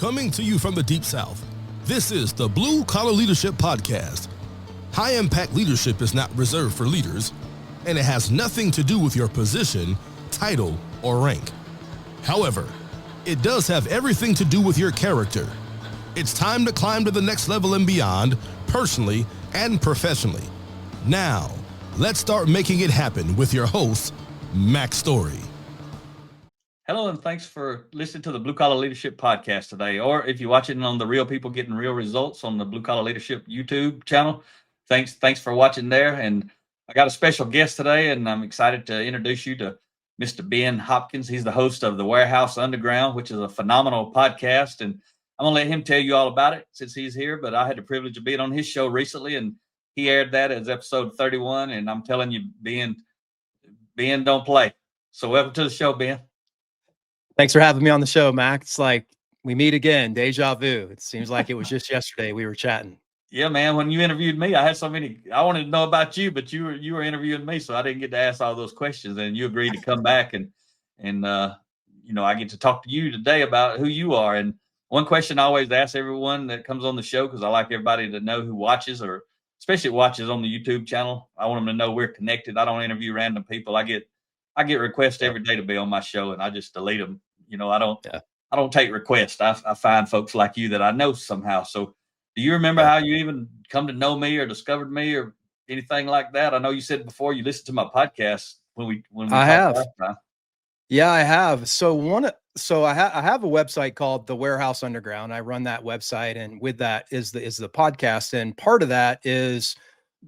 Coming to you from the Deep South, this is the Blue Collar Leadership Podcast. High-impact leadership is not reserved for leaders, and it has nothing to do with your position, title, or rank. However, it does have everything to do with your character. It's time to climb to the next level and beyond, personally and professionally. Now, let's start making it happen with your host, Mac Story. Hello, and thanks for listening to the Blue Collar Leadership Podcast today. Or if you're watching on the Real People Getting Real Results on the Blue Collar Leadership YouTube channel, thanks for watching there. And I got a special guest today, and I'm excited to introduce you to Mr. Ben Hopkins. He's the host of the Warehouse Underground, which is a phenomenal podcast. And I'm going to let him tell you all about it since he's here. But I had the privilege of being on his show recently, and he aired that as episode 31. And I'm telling you, Ben don't play. So welcome to the show, Ben. Thanks for having me on the show, Mac. It's like we meet again, deja vu. It seems like it was just yesterday we were chatting. Yeah, man. When you interviewed me, I wanted to know about you, but you were interviewing me, so I didn't get to ask all those questions. And you agreed to come back, and I get to talk to you today about who you are. And one question I always ask everyone that comes on the show, because I like everybody to know who watches, or especially watches on the YouTube channel. I want them to know we're connected. I don't interview random people. I get requests every day to be on my show, and I just delete them. I don't take requests. I find folks like you that I know somehow. So do you remember how you even come to know me or discovered me or anything like that? I know you said before you listened to my podcast when we I have. Yeah, I have. So I have a website called the Warehouse Underground. I run that website, and with that is the podcast. And part of that is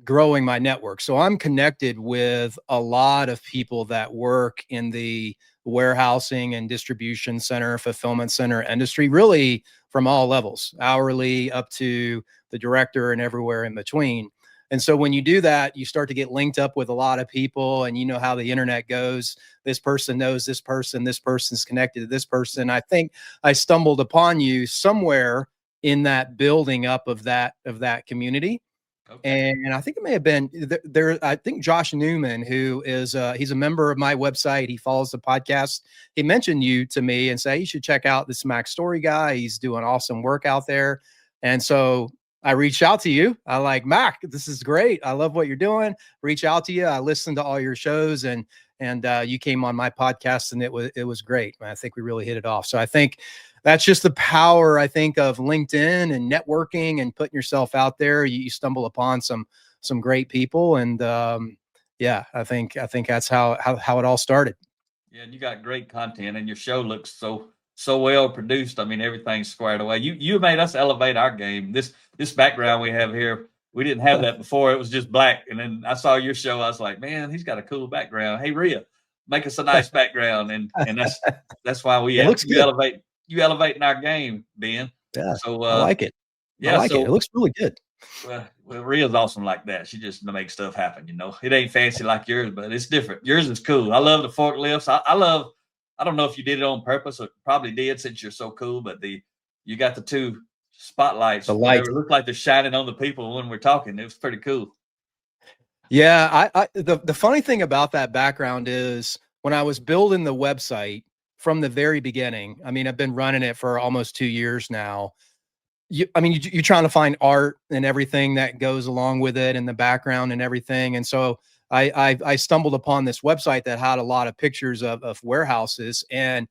growing my network. So I'm connected with a lot of people that work in the warehousing and distribution center, fulfillment center industry, really from all levels, hourly up to the director and everywhere in between. And so when you do that, you start to get linked up with a lot of people, and you know how the internet goes. This person knows this person's connected to this person. I think I stumbled upon you somewhere in that building up of that community. Okay. And I think it may have been there. I think Josh Newman, who is he's a member of my website. He follows the podcast. He mentioned you to me and said, you should check out this Mac Story guy. He's doing awesome work out there. And so I reached out to you. I like, Mac, this is great. I love what you're doing. Reach out to you. I listened to all your shows, and you came on my podcast, and it was great. I think we really hit it off. So I think that's just the power, I think, of LinkedIn and networking and putting yourself out there. You stumble upon some great people, and I think that's how it all started. Yeah, and you got great content, and your show looks so well produced. I mean, everything's squared away. You made us elevate our game. This background we have here, we didn't have that before. It was just black, and then I saw your show. I was like, man, he's got a cool background. Hey, Rhea, make us a nice background, and that's why we elevate. You elevating our game, Ben. Yeah. So I like it. Yeah, I like it. It looks really good. Well, Rhea's awesome like that. She just makes stuff happen. It ain't fancy like yours, but it's different. Yours is cool. I love the forklifts. I don't know if you did it on purpose, or probably did since you're so cool, but you got the two spotlights. The lights look like they're shining on the people when we're talking. It was pretty cool. Yeah, the funny thing about that background is when I was building the website from the very beginning, I mean, I've been running it for almost 2 years now. You're trying to find art and everything that goes along with it, and the background and everything. And so I stumbled upon this website that had a lot of pictures of warehouses. And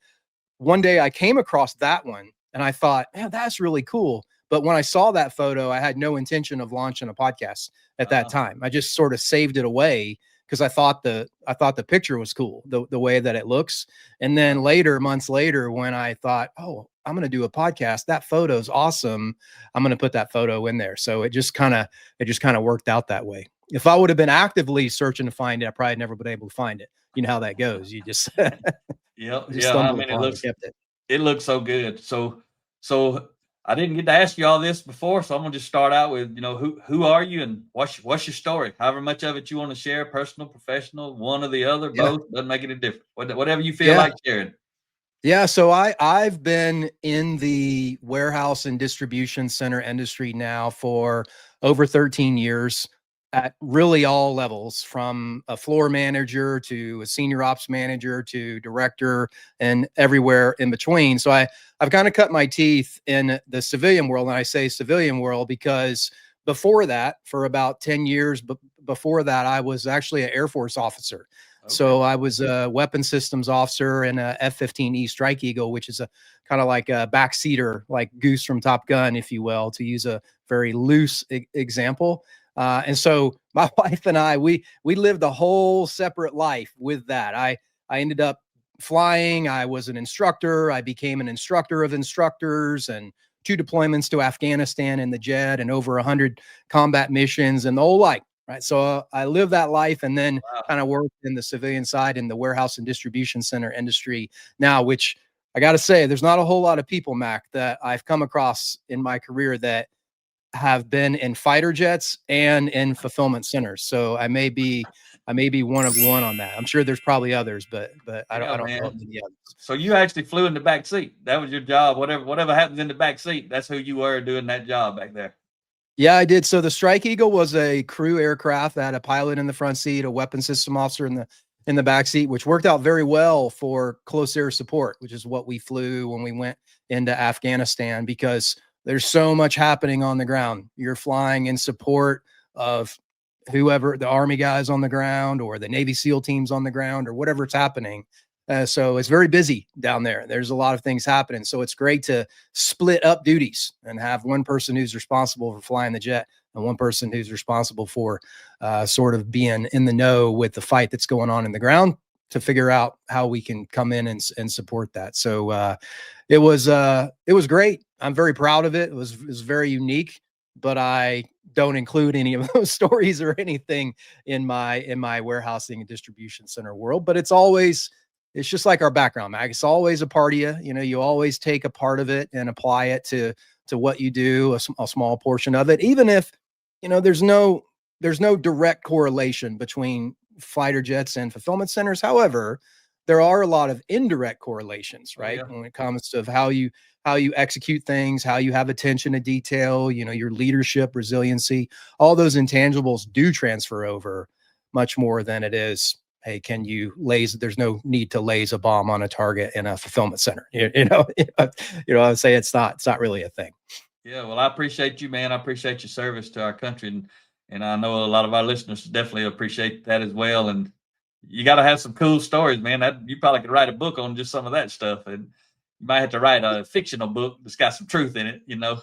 one day I came across that one, and I thought, man, that's really cool. But when I saw that photo, I had no intention of launching a podcast at that time. I just sort of saved it away because I thought the picture was cool, the way that it looks. And then months later, when I thought, oh, I'm going to do a podcast, that photo's awesome, I'm going to put that photo in there. So it just kind of worked out that way. If I would have been actively searching to find it, I probably never been able to find it. You know how that goes. You just it looks so good. So I didn't get to ask you all this before, so I'm gonna just start out with, who are you and what's your story? However much of it you want to share, personal, professional, one or the other, both, doesn't make any difference. Whatever you feel like sharing. Yeah, so I've been in the warehouse and distribution center industry now for over 13 years. at really all levels, from a floor manager to a senior ops manager to director and everywhere in between. So I've kind of cut my teeth in the civilian world. And I say civilian world because before that, for about 10 years, before that, I was actually an Air Force officer. Okay. So I was a weapons systems officer in a F-15E Strike Eagle, which is a kind of like a backseater, like Goose from Top Gun, if you will, to use a very loose example. And so my wife and I, we lived a whole separate life with that. I ended up flying. I was an instructor. I became an instructor of instructors, and 2 deployments to Afghanistan in the jet, and over 100 combat missions and the whole life. Right. So I lived that life, and then kind of worked in the civilian side in the warehouse and distribution center industry now, which I got to say, there's not a whole lot of people, Mac, that I've come across in my career that have been in fighter jets and in fulfillment centers. So I may be one of one on that. I'm sure there's probably others, but I don't know many others. So you actually flew in the back seat. That was your job. Whatever happens in the back seat, that's who you were doing that job back there. Yeah, I did. So the Strike Eagle was a crew aircraft that had a pilot in the front seat, a weapons system officer in the back seat, which worked out very well for close air support, which is what we flew when we went into Afghanistan, because there's so much happening on the ground. You're flying in support of whoever, the Army guys on the ground or the Navy SEAL teams on the ground or whatever's happening. So it's very busy down there. There's a lot of things happening. So it's great to split up duties and have one person who's responsible for flying the jet and one person who's responsible for sort of being in the know with the fight that's going on in the ground, to figure out how we can come in and support that. So it was great. I'm very proud of it. It was very unique, but I don't include any of those stories or anything in my warehousing and distribution center world. But it's just like our background, Mag. It's always a part of you. You know, you always take a part of it and apply it to what you do, a small portion of it, even if, you know, there's no direct correlation between fighter jets and fulfillment centers. However, there are a lot of indirect correlations, right? Oh, yeah. When it comes to how you execute things, how you have attention to detail, you know, your leadership, resiliency, all those intangibles do transfer over much more than it is, hey, can you there's no need to laze a bomb on a target in a fulfillment center. I would say it's not really a thing. Yeah. Well, I appreciate you, man. I appreciate your service to our country. And I know a lot of our listeners definitely appreciate that as well. And you got to have some cool stories, man. You probably could write a book on just some of that stuff. And you might have to write a fictional book that's got some truth in it, you know.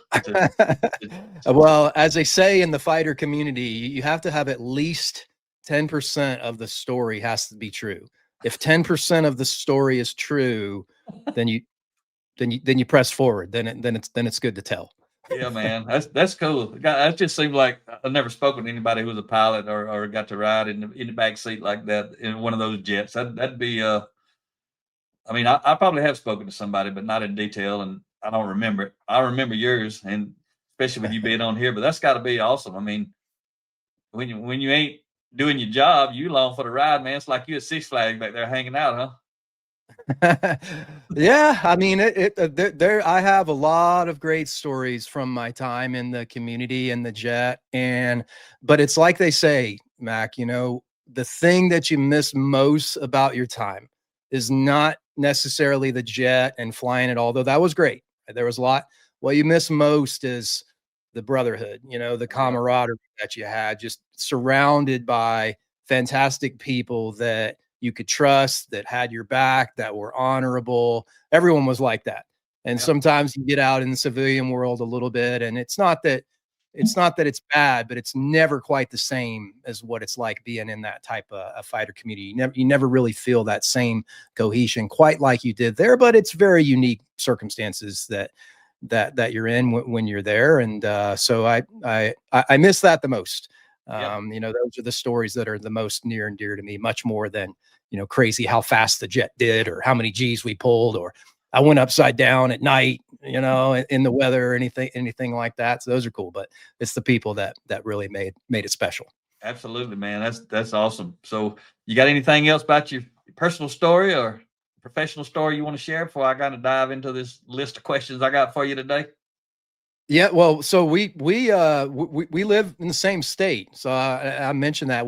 Well, as they say in the fighter community, you have to have at least 10% of the story has to be true. If 10% of the story is true, then you press forward. Then it's good to tell. Yeah, man, that's cool. That just seemed like I've never spoken to anybody who was a pilot or got to ride in the back seat like that in one of those jets. That'd be I mean, I probably have spoken to somebody, but not in detail, and I don't remember it. I remember yours, and especially with you being on here. But that's got to be awesome. I mean, when you ain't doing your job, you long for the ride, man. It's like you at Six Flags back there hanging out, huh? Yeah, I mean, there I have a lot of great stories from my time in the community and the jet, but it's like they say, Mac, you know, the thing that you miss most about your time is not necessarily the jet and flying it, although that was great. There was a lot. What you miss most is the brotherhood, you know, the camaraderie that you had, just surrounded by fantastic people that you could trust, that had your back, that were honorable. Everyone was like that. And sometimes you get out in the civilian world a little bit, and it's not that it's bad, but it's never quite the same as what it's like being in that type of a fighter community. You never really feel that same cohesion quite like you did there, but it's very unique circumstances that you're in when you're there. And so I miss that the most. You know, those are the stories that are the most near and dear to me, much more than, you know, crazy how fast the jet did or how many G's we pulled, or I went upside down at night, you know, in the weather or anything like that. So those are cool, but it's the people that really made it special. Absolutely, man. That's awesome. So you got anything else about your personal story or professional story you want to share before I kind of dive into this list of questions I got for you today? Yeah, well, so we live in the same state. So I mentioned that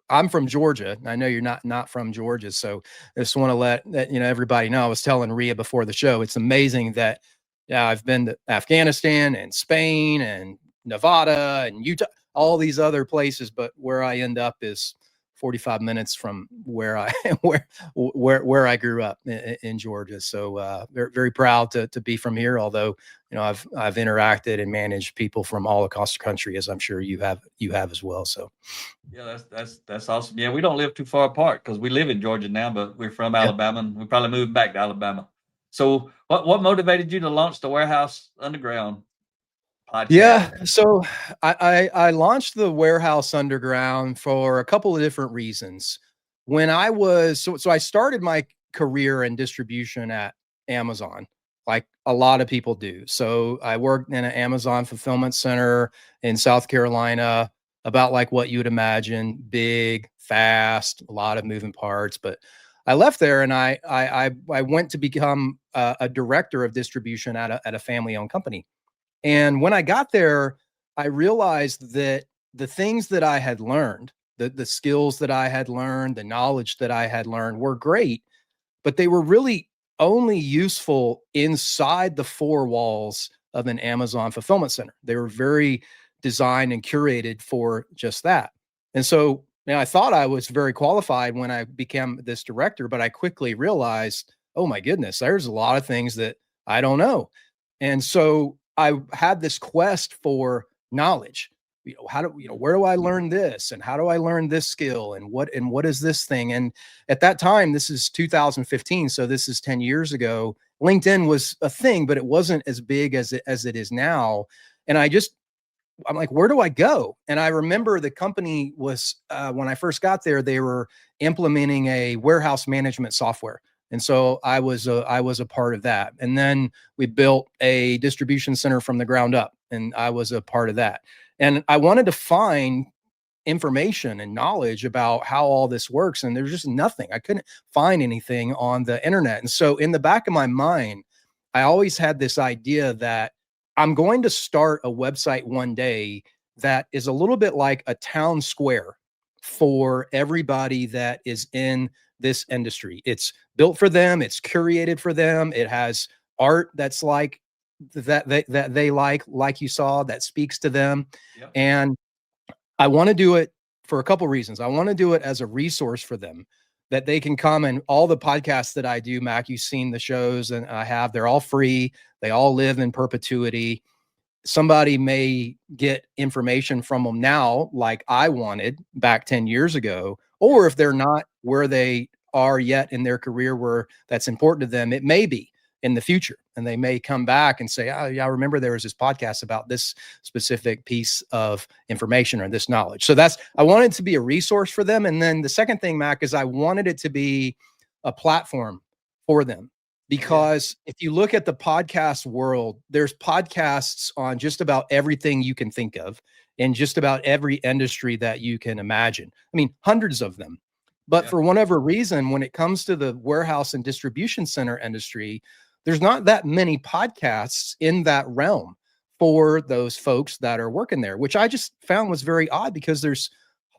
I'm from Georgia. I know you're not from Georgia, so I just want to let everybody know. I was telling Rhea before the show, it's amazing that yeah, I've been to Afghanistan and Spain and Nevada and Utah, all these other places, but where I end up is 45 minutes from where I where I grew up in Georgia. So very, very proud to be from here, although I've interacted and managed people from all across the country, as I'm sure you have as well. So Yeah, that's awesome. Yeah, we don't live too far apart because we live in Georgia now, but we're from yeah, Alabama, and we probably moved back to Alabama. So, what motivated you to launch the Warehouse Underground podcast? yeah. So I launched the Warehouse Underground for a couple of different reasons. When I was so I started my career in distribution at Amazon, like a lot of people do. So I worked in an Amazon fulfillment center in South Carolina, about like what you would imagine, big, fast, a lot of moving parts. But I left there and I went to become a director of distribution at a family owned company. And when I got there, I realized that the things that I had learned, the skills that I had learned, the knowledge that I had learned were great, but they were really only useful inside the four walls of an Amazon fulfillment center. They were very designed and curated for just that. And so, I thought I was very qualified when I became this director, but I quickly realized, oh my goodness, there's a lot of things that I don't know. And so I had this quest for knowledge. Where do I learn this, and how do I learn this skill, and what is this thing? And at that time, this is 2015, so this is 10 years ago. LinkedIn was a thing, but it wasn't as big as it is now. And I'm like, where do I go? And I remember the company was when I first got there, they were implementing a warehouse management software. And so I was a part of that. And then we built a distribution center from the ground up, and I was a part of that. And I wanted to find information and knowledge about how all this works, and there's just nothing. I couldn't find anything on the internet. And so in the back of my mind, I always had this idea that I'm going to start a website one day that is a little bit like a town square for everybody that is in this industry. It's built for them, it's curated for them, it has art that's like that they like you saw, that speaks to them. Yep. And I want to do it for a couple reasons. I want to do it as a resource for them, that they can come, and all the podcasts that I do, Mac, you've seen the shows and I have, they're all free. They all live in perpetuity. Somebody may get information from them now, like I wanted back 10 years ago, or if they're not where they are yet in their career where that's important to them, it may be in the future. And they may come back and say, oh, yeah, I remember there was this podcast about this specific piece of information or this knowledge. So I wanted to be a resource for them. And then the second thing, Mac, is I wanted it to be a platform for them. Because if you look at the podcast world, there's podcasts on just about everything you can think of in just about every industry that you can imagine. I mean, hundreds of them. But for whatever reason, when it comes to the warehouse and distribution center industry, there's not that many podcasts in that realm for those folks that are working there, which I just found was very odd, because there's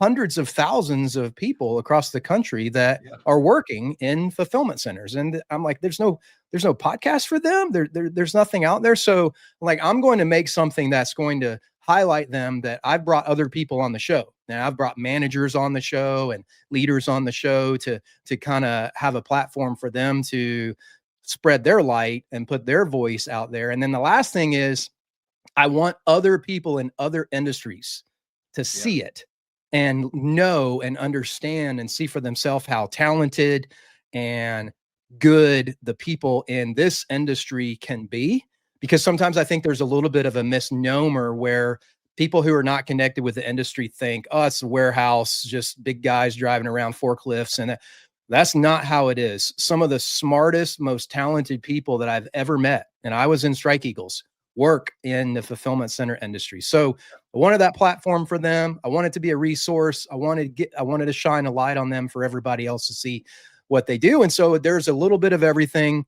hundreds of thousands of people across the country that are working in fulfillment centers. And I'm like, there's no podcast for them. There's nothing out there. So like, I'm going to make something that's going to highlight them, that I've brought other people on the show. Now I've brought managers on the show and leaders on the show to kind of have a platform for them to spread their light and put their voice out there. And then the last thing is, I want other people in other industries to see it and know and understand and see for themselves how talented and good the people in this industry can be. Because sometimes I think there's a little bit of a misnomer where people who are not connected with the industry think, oh, it's a warehouse, just big guys driving around forklifts. And that's not how it is. Some of the smartest, most talented people that I've ever met, and I was in Strike Eagles, work in the fulfillment center industry. So I wanted that platform for them. I wanted to be a resource. I wanted to shine a light on them for everybody else to see what they do. And so there's a little bit of everything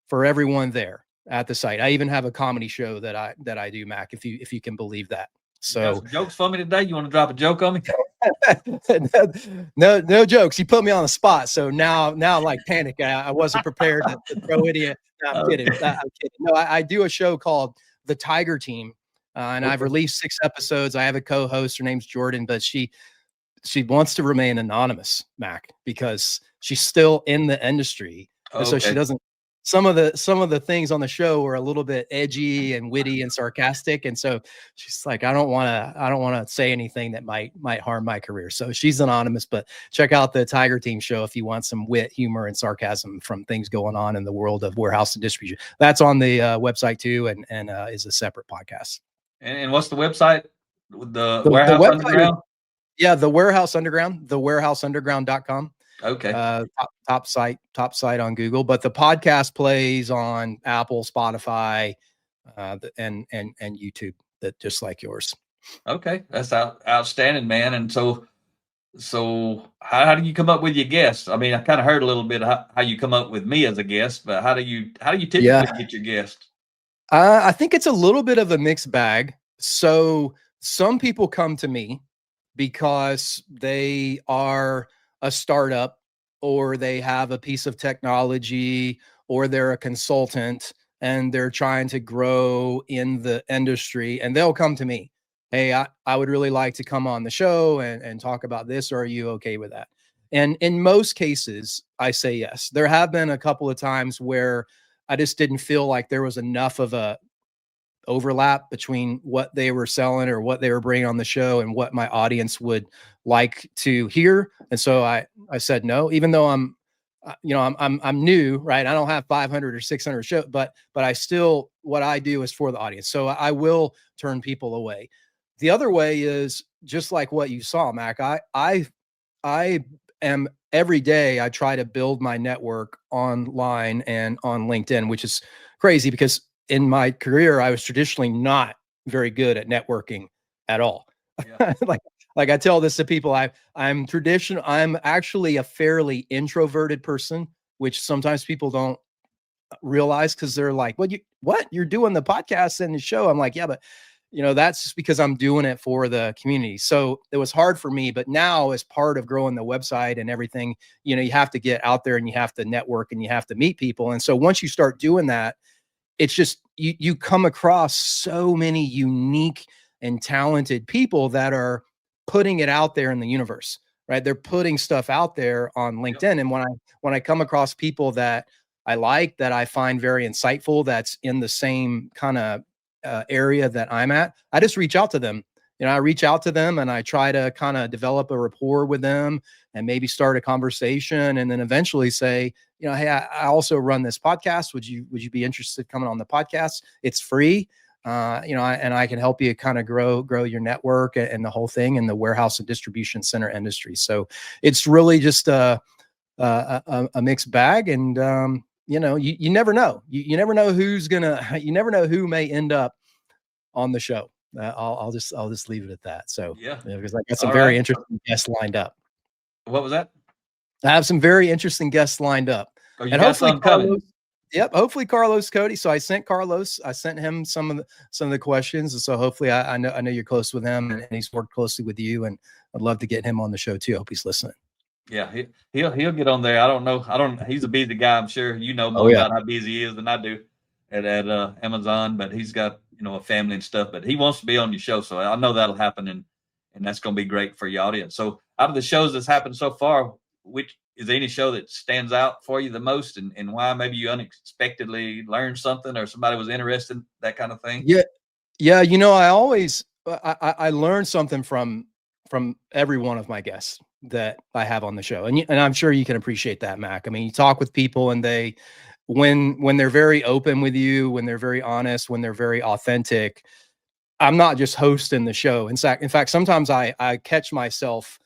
for everyone there. at the site. I even have a comedy show that I do, Mac, if you can believe that. So jokes for me today. You want to drop a joke on me? no jokes. You put me on the spot. So now like panic. I wasn't prepared to throw any. No, I'm kidding. I'm kidding. No, I do a show called The Tiger Team. And I've released 6 episodes. I have a co-host. Her name's Jordan, but she wants to remain anonymous, Mac, because she's still in the industry. And so she doesn't, some of the things on the show were a little bit edgy and witty and sarcastic. And so she's like, I don't want to say anything that might harm my career. So she's anonymous, but check out the Tiger Team show if you want some wit, humor, and sarcasm from things going on in the world of warehouse and distribution. That's on the website too, and is a separate podcast. And what's the website? The Warehouse Underground? Yeah, the Warehouse Underground, thewarehouseunderground.com. Okay. Top site on Google, but the podcast plays on Apple, Spotify, and YouTube, that just like yours. Okay. That's outstanding, man. And so how do you come up with your guests? I mean, I kind of heard a little bit how you come up with me as a guest, but how do you typically get your guests? I think it's a little bit of a mixed bag. So some people come to me because they are a startup, or they have a piece of technology, or they're a consultant and they're trying to grow in the industry, and they'll come to me. Hey, I would really like to come on the show and talk about this. Or are you okay with that? And in most cases, I say yes. There have been a couple of times where I just didn't feel like there was enough of a overlap between what they were selling or what they were bringing on the show and what my audience would like to hear. And so I said no, even though I'm new, right? I don't have 500 or 600 shows, but I still, what I do is for the audience. So I will turn people away. The other way is just like what you saw, Mac. I am every day, I try to build my network online and on LinkedIn, which is crazy because in my career, I was traditionally not very good at networking at all. Yeah. like I tell this to people, I'm actually a fairly introverted person, which sometimes people don't realize, because they're like, what you're doing the podcast and the show. I'm like, yeah, but that's just because I'm doing it for the community. So it was hard for me, but now as part of growing the website and everything, you have to get out there and you have to network and you have to meet people. And so once you start doing that, it's just, you come across so many unique and talented people that are putting it out there in the universe, right? They're putting stuff out there on LinkedIn. Yep. And when I come across people that I like, that I find very insightful, that's in the same kind of area that I'm at, I just reach out to them. I reach out to them and I try to kind of develop a rapport with them and maybe start a conversation, and then eventually say, hey, I also run this podcast. Would you be interested coming on the podcast? It's free. And I can help you kind of grow your network and the whole thing in the warehouse and distribution center industry. So it's really just a mixed bag. And, you never know. You never know you never know who may end up on the show. I'll just leave it at that. So yeah, because I got some very interesting guests lined up. What was that? I have some very interesting guests lined up. Oh, you got some coming. Yep. Hopefully Carlos Cody. So I sent him some of the questions. And so hopefully I know you're close with him and he's worked closely with you, and I'd love to get him on the show too. I hope he's listening. Yeah. He'll get on there. I don't know. He's a busy guy. I'm sure more about how busy he is than I do at Amazon, but he's got, a family and stuff, but he wants to be on your show. So I know that'll happen. And that's going to be great for your audience. So out of the shows that's happened so far, which is there any show that stands out for you the most, and why? Maybe you unexpectedly learned something, or somebody was interested, that kind of thing? Yeah. I learned something from every one of my guests that I have on the show. And I'm sure you can appreciate that, Mac. I mean, you talk with people and when they're very open with you, when they're very honest, when they're very authentic, I'm not just hosting the show. In fact, sometimes I catch myself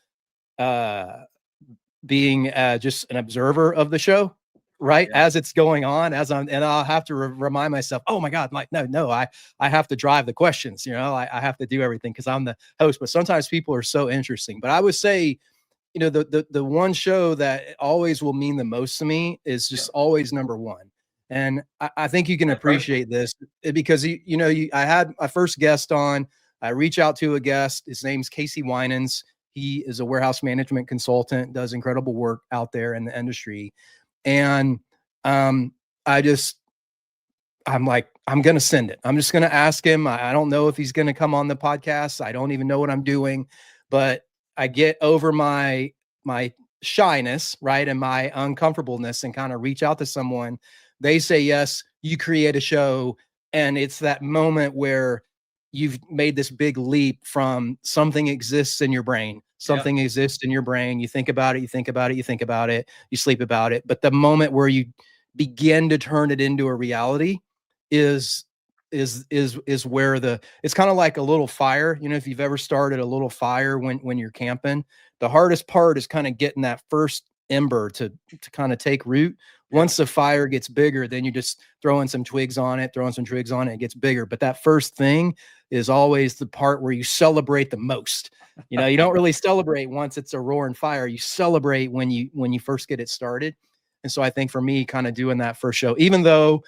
being just an observer of the show, right? Yeah. As it's going on, and I'll have to remind myself, oh my God, like, no, I have to drive the questions, I have to do everything because I'm the host. But sometimes people are so interesting. But I would say, the one show that always will mean the most to me is just always number one. And I think you can That's appreciate this because I had my first guest on. I reach out to a guest. His name's Casey Winans. He is a warehouse management consultant, does incredible work out there in the industry. And I just I'm like, I'm going to send it. I'm just going to ask him. I don't know if he's going to come on the podcast. I don't even know what I'm doing, but I get over my shyness, right? And my uncomfortableness and kind of reach out to someone. They say, yes, you create a show. And it's that moment where you've made this big leap from something exists in your brain. Something exists in your brain. You think about it, you think about it, you think about it, you sleep about it. But the moment where you begin to turn it into a reality is where it's kind of like a little fire. If you've ever started a little fire when you're camping, the hardest part is kind of getting that first ember to kind of take root. Once the fire gets bigger, then you just throwing some twigs on it, it gets bigger. But that first thing is always the part where you celebrate the most. You don't really celebrate once it's a roaring fire. You celebrate when you first get it started. And so I think for me, kind of doing that first show, even though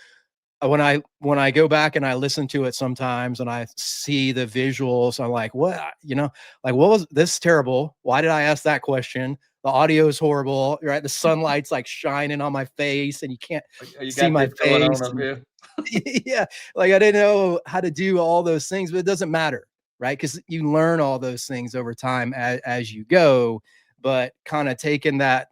when I go back and I listen to it sometimes and I see the visuals, I'm like, what, what was this? Terrible. Why did I ask that question? The audio is horrible, right? The sunlight's like shining on my face and you can't see my face. Yeah. Like I didn't know how to do all those things, but it doesn't matter, right? Because you learn all those things over time as you go. But kind of taking that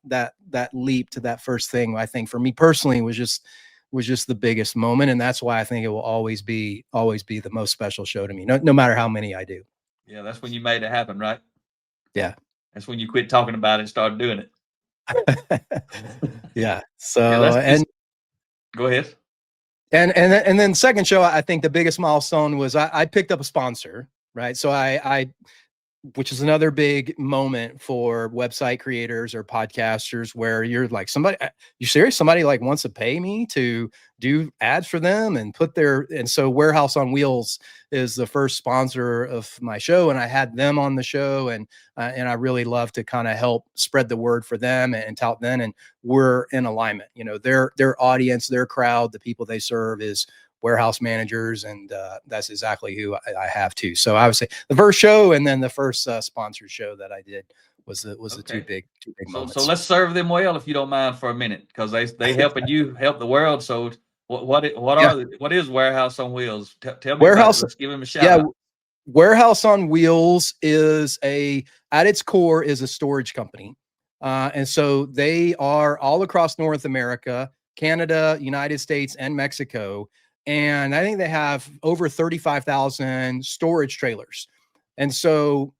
leap to that first thing, I think for me personally was just the biggest moment. And that's why I think it will always be the most special show to me, no matter how many I do. Yeah. That's when you made it happen, right? Yeah. That's when you quit talking about it and started doing it. Yeah. So, go ahead. And then second show, I think the biggest milestone was I picked up a sponsor, right? So which is another big moment for website creators or podcasters where you're like, you serious? Somebody like wants to pay me to do ads for them and and so Warehouse on Wheels is the first sponsor of my show. And I had them on the show and I really love to kind of help spread the word for them and tout them. And we're in alignment, their audience, their crowd, the people they serve is warehouse managers, and that's exactly who I have too. So I would say the first show and then the first sponsored show that I did was the two big moments. So let's serve them well, if you don't mind, for a minute, because they helping you help the world. So what is Warehouse on Wheels? Tell me about it. Let's give them a shout out. Warehouse on Wheels is at its core is a storage company. And so they are all across North America, Canada, United States, and Mexico. And I think they have over 35,000 storage trailers. And so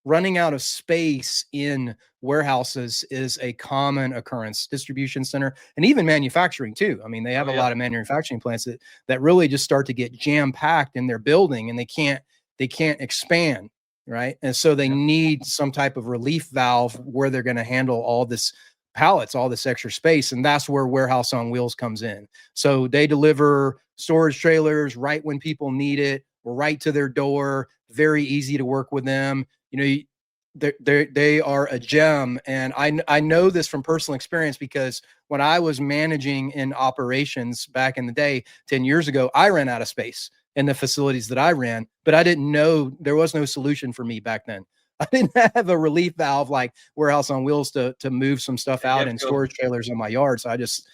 running out of space in warehouses is a common occurrence, distribution center, and even manufacturing too. I mean, they have a lot of manufacturing plants that really just start to get jam packed in their building and they can't expand. Right. And so they need some type of relief valve where they're going to handle all this pallets, all this extra space. And that's where Warehouse on Wheels comes in. So they deliver storage trailers right when people need it, right to their door. Very easy to work with them. They are a gem. And I know this from personal experience because when I was managing in operations back in the day, 10 years ago, I ran out of space in the facilities that I ran, but I didn't know there was no solution for me back then. I didn't have a relief valve like Warehouse on Wheels to move some stuff out in storage trailers in my yard. So I just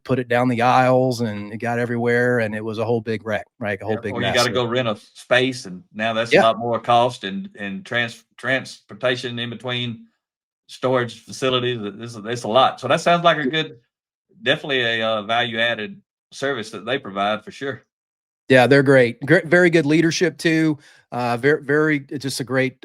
put it down the aisles and it got everywhere and it was a whole big wreck, right? A whole big mess. You got to go rent a space, and now that's a lot more cost and transportation in between storage facilities. It's a lot. So that sounds like definitely a value added service that they provide for sure. Yeah, they're great. Very good leadership too. Very just a great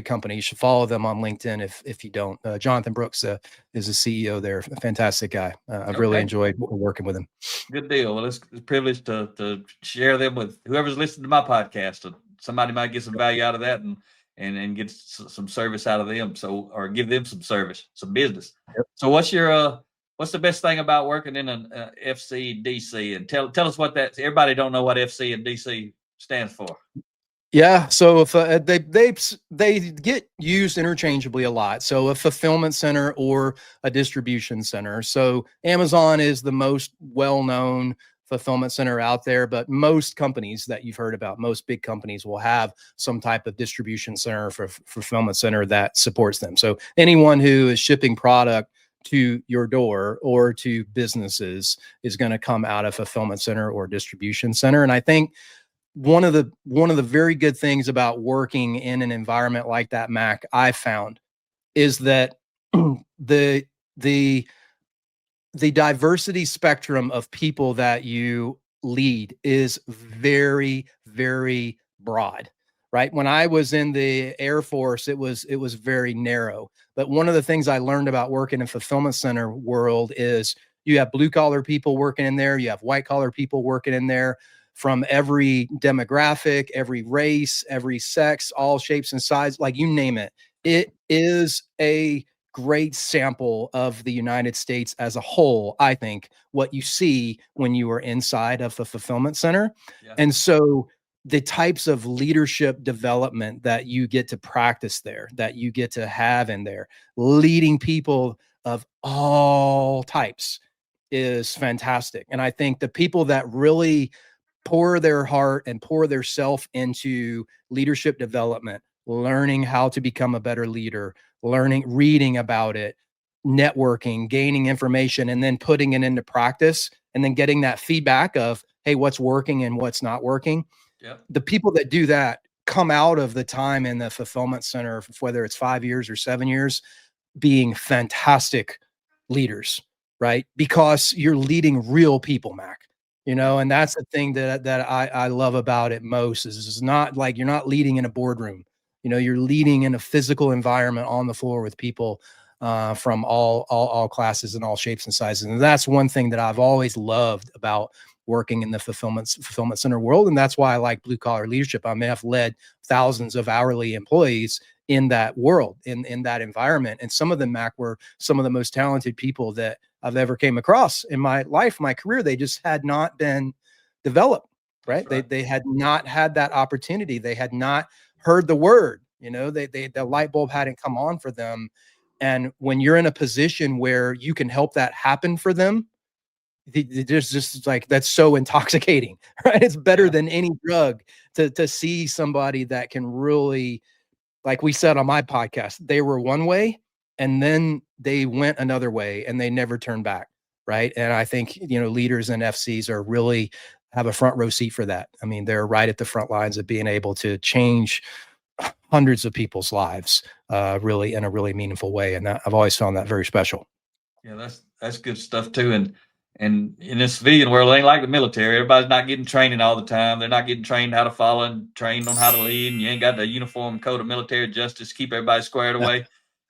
company. You should follow them on LinkedIn if you don't. Jonathan Brooks is the CEO there. Fantastic guy. I've really enjoyed working with him. Good deal. Well, it's a privilege to share them with whoever's listening to my podcast. Somebody might get some value out of that and get some service out of them. So, or give them some service, some business. Yep. So what's the best thing about working in an FC DC? And tell us what everybody don't know what FC and DC stands for. Yeah, so if they get used interchangeably a lot. So a fulfillment center or a distribution center. So Amazon is the most well-known fulfillment center out there, but most companies that you've heard about, most big companies will have some type of distribution center for fulfillment center that supports them. So anyone who is shipping product to your door or to businesses is going to come out of fulfillment center or distribution center. And I think one of the very good things about working in an environment like that, Mac, I found is that the the the diversity spectrum of people that you lead is very, very broad, right? When I was in the Air Force, it was very narrow. But one of the things I learned about working in fulfillment center world is you have blue collar people working in there, you have white collar people working in there from every demographic, every race, every sex, all shapes and sizes, like you name it. It is a great sample of the United States as a whole, I think, what you see when you are inside of a fulfillment center. Yeah. And so the types of leadership development that you get to practice there, that you get to have in there, leading people of all types is fantastic. And I think the people that really pour their heart and pour their self into leadership development, learning how to become a better leader, learning, reading about it, networking, gaining information, and then putting it into practice, and then getting that feedback of, hey, what's working and what's not working. Yep. The people that do that come out of the time in the fulfillment center, whether it's 5 years or 7 years, being fantastic leaders, right? Because you're leading real people, Mac. And that's the thing that I love about it most is it's not like you're not leading in a boardroom. You're leading in a physical environment on the floor with people from all classes and all shapes and sizes. And that's one thing that I've always loved about working in the fulfillment center world. And that's why I like blue collar leadership. I mean, I've led thousands of hourly employees in that world, in that environment. And some of them, Mac, were some of the most talented people that I've ever came across in my life, my career. They just had not been developed, right? They had not had that opportunity. They had not heard the word, the light bulb hadn't come on for them. And when you're in a position where you can help that happen for them, there's just like, that's so intoxicating, right? It's better than any drug to see somebody that can really, like we said on my podcast, they were one way and then they went another way and they never turned back. Right. And I think, leaders and FCs are really have a front row seat for that. I mean, they're right at the front lines of being able to change hundreds of people's lives, really in a really meaningful way. And I've always found that very special. Yeah, that's good stuff too. And in this civilian world, it ain't like the military. Everybody's not getting training all the time. They're not getting trained how to follow and trained on how to lead. And you ain't got the uniform code of military justice to keep everybody squared away.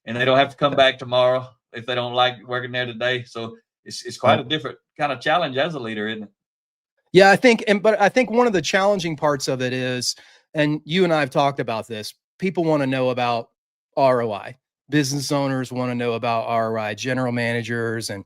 And they don't have to come back tomorrow if they don't like working there today. So it's quite a different kind of challenge as a leader, isn't it? Yeah, but I think one of the challenging parts of it is, and you and I have talked about this, people want to know about ROI. Business owners want to know about ROI, general managers and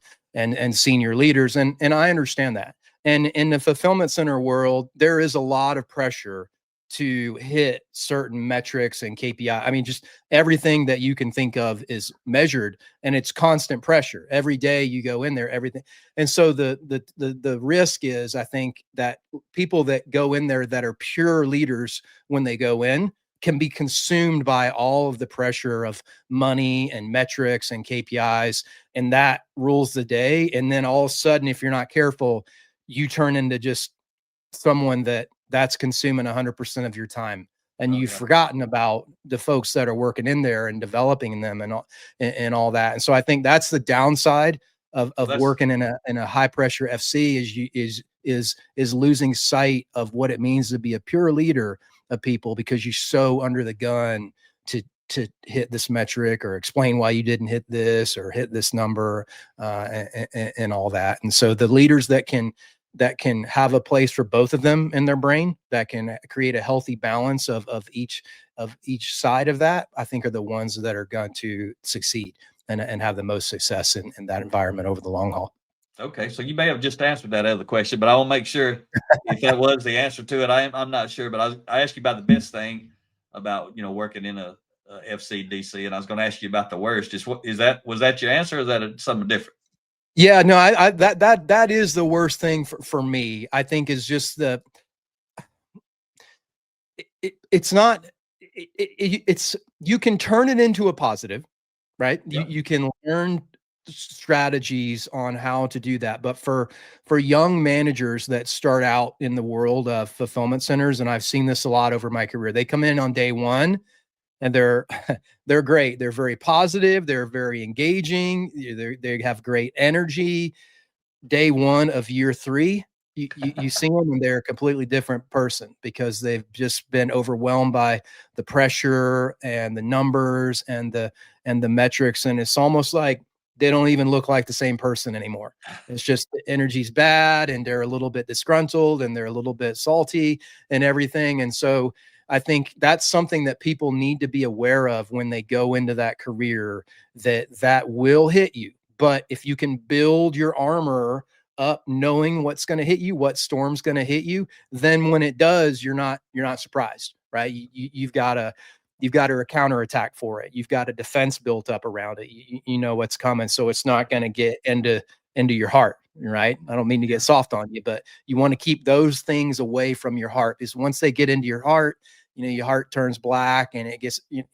senior leaders. And I understand that. And in the fulfillment center world, there is a lot of pressure to hit certain metrics and KPI. I mean, just everything that you can think of is measured, and it's constant pressure. Every day you go in there, everything. And so the risk is, I think, that people that go in there that are pure leaders when they go in can be consumed by all of the pressure of money and metrics and KPIs, and that rules the day. And then all of a sudden, if you're not careful, you turn into just someone that's consuming 100% of your time, and you've forgotten about the folks that are working in there and developing them and all that. And so I think that's the downside of working in a high pressure FC is losing sight of what it means to be a pure leader of people, because you're so under the gun to hit this metric or explain why you didn't hit this or hit this number, and all that. And so the leaders that can have a place for both of them in their brain, that can create a healthy balance of each side of that, I think are the ones that are going to succeed and have the most success in that environment over the long haul. Okay, so you may have just answered that other question, but I want to make sure if that was the answer to it. I'm not sure, but I asked you about the best thing about working in a FCDC, and I was going to ask you about the worst. Just what is that? Was that your answer, or is that something different? Yeah, no, that is the worst thing for me. I think is just it's not it's you can turn it into a positive, right? Yep. You can learn strategies on how to do that. But for young managers that start out in the world of fulfillment centers, and I've seen this a lot over my career, they come in on day one and they're they're great. They're very positive. They're very engaging. They have great energy. Day one of year three, you see them and they're a completely different person because they've just been overwhelmed by the pressure and the numbers and the metrics, and it's almost like they don't even look like the same person anymore. It's just the energy's bad and they're a little bit disgruntled and they're a little bit salty and everything. And so I think that's something that people need to be aware of when they go into that career, that will hit you. But if you can build your armor up knowing what's going to hit you, what storm's going to hit you, then when it does, you're not surprised, right? You've got a counterattack for it. You've got a defense built up around it. You know what's coming, so it's not going to get into your heart, right? I don't mean to get soft on you, but you want to keep those things away from your heart, because once they get into your heart, your heart turns black and it gets, you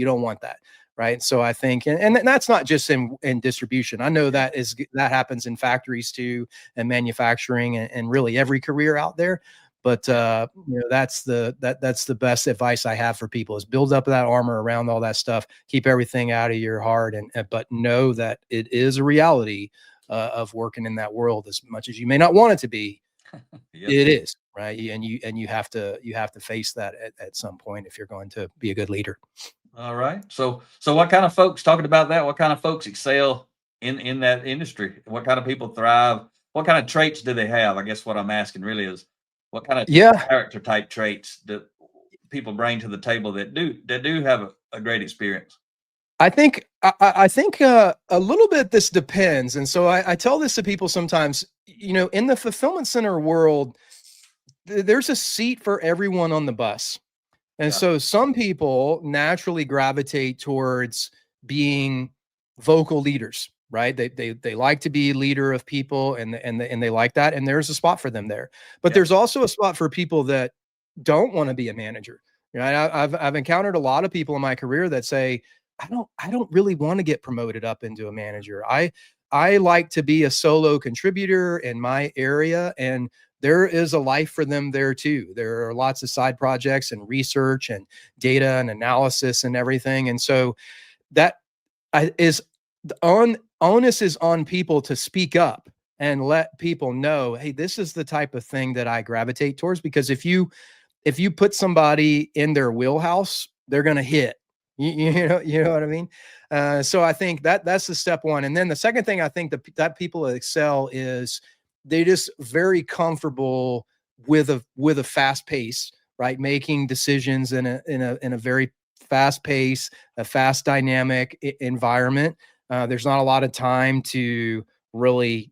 don't want that. Right. So I think, and that's not just in distribution. I know that happens in factories too, and manufacturing, and really every career out there. But that's the best advice I have for people is build up that armor around all that stuff. Keep everything out of your heart, but know that it is a reality of working in that world. As much as you may not want it to be, Yep. it is, right? And you have to face that at some point if you're going to be a good leader. All right. So what kind of folks, talking about that, what kind of folks excel in that industry? What kind of people thrive? What kind of traits do they have? I guess what I'm asking really is what kind of character type traits that people bring to the table that do have a great experience? I think a little bit this depends. And so I tell this to people sometimes, in the fulfillment center world, there's a seat for everyone on the bus. And so some people naturally gravitate towards being vocal leaders, right? They like to be leader of people, and they like that, and there's a spot for them there. But there's also a spot for people that don't want to be a manager. I've encountered a lot of people in my career that say, I don't really want to get promoted up into a manager. I like to be a solo contributor in my area, and there is a life for them there too. There are lots of side projects and research and data and analysis and everything. And so that is onus is on people to speak up and let people know, hey, this is the type of thing that I gravitate towards. Because if you put somebody in their wheelhouse, they're going to hit. You know what I mean? So I think that's the step one. And then the second thing I think that people excel is they just very comfortable with a fast pace, right? Making decisions in a very fast pace, a fast dynamic environment. There's not a lot of time to really,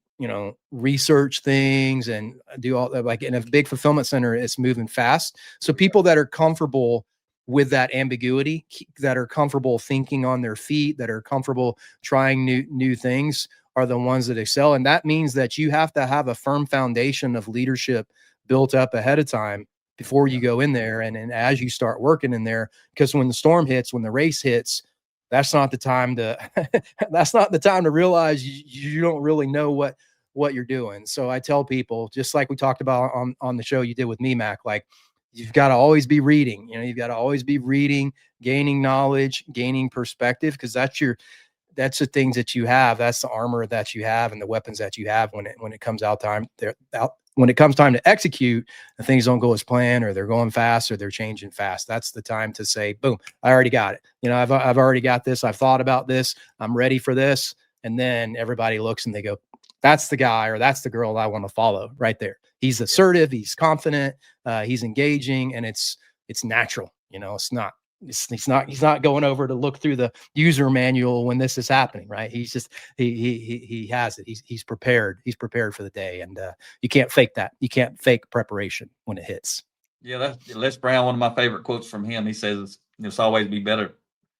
research things and do all that. Like in a big fulfillment center, it's moving fast. So people that are comfortable with that ambiguity, that are comfortable thinking on their feet, that are comfortable trying new things, are the ones that excel. And that means that you have to have a firm foundation of leadership built up ahead of time before you go in there. And as you start working in there, because when the storm hits, when the race hits, that's not the time to realize you don't really know what you're doing. So I tell people, just like we talked about on the show you did with me, Mac, like you've got to always be reading, you've got to always be reading, gaining knowledge, gaining perspective, because that's the things that you have. That's the armor that you have and the weapons that you have when it comes time to execute, and things don't go as planned, or they're going fast, or they're changing fast. That's the time to say, boom, I already got it. I've already got this. I've thought about this. I'm ready for this. And then everybody looks and they go, that's the guy or that's the girl I want to follow right there. He's assertive. He's confident. He's engaging, and it's natural. It's not he's not going over to look through the user manual when this is happening, right? He's just he has it. He's prepared. He's prepared for the day, and you can't fake that. You can't fake preparation when it hits. Yeah, that's Les Brown. One of my favorite quotes from him. He says it's always better